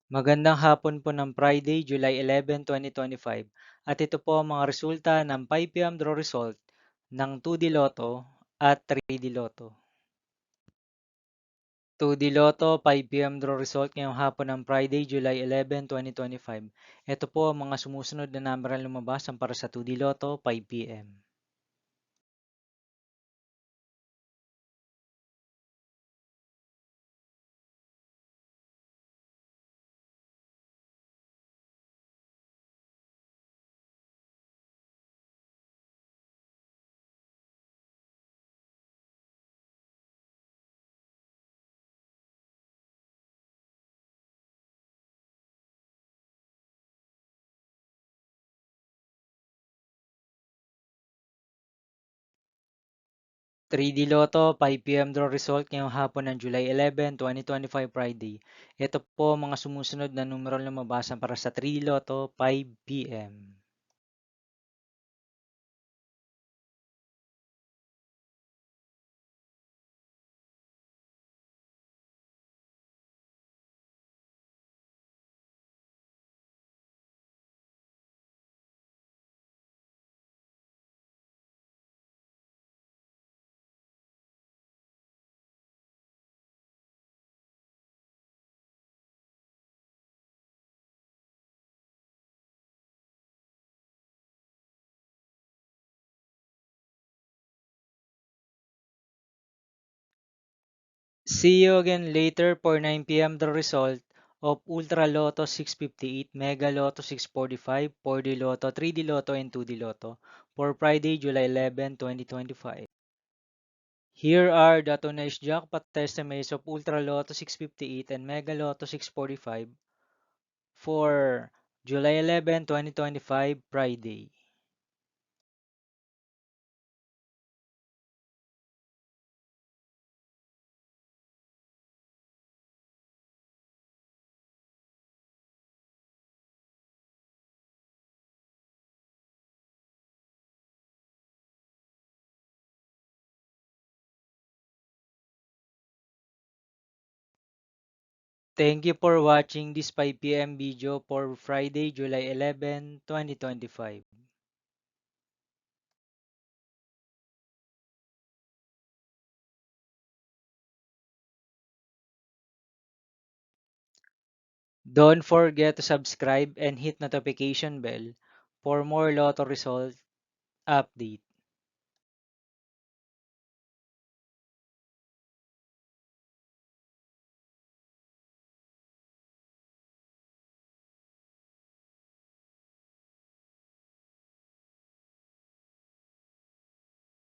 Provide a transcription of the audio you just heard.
Magandang hapon po ng Friday, July 11, 2025. At ito po ang mga resulta ng 5 PM draw result ng 2D Lotto at 3D Lotto. 2D Lotto 5 PM draw result ngayong hapon ng Friday, July 11, 2025. Ito po ang mga sumusunod na number ang lumabas para sa 2D Lotto 5 PM. 3D Lotto 5 PM draw result ngayong hapon ng July 11, 2025 Friday. Ito po ang mga sumusunod na numero ang lumabas para sa 3D Lotto 5 PM. See you again later for 9 PM the result of Ultra Lotto 658, Mega Lotto 645, 4D Lotto, 3D Lotto, and 2D Lotto for Friday, July 11, 2025. Here are the tonight's jackpot estimates of Ultra Lotto 658 and Mega Lotto 645 for July 11, 2025, Friday. Thank you for watching this 5 PM video for Friday, July 11, 2025. Don't forget to subscribe and hit notification bell for more Lotto result update.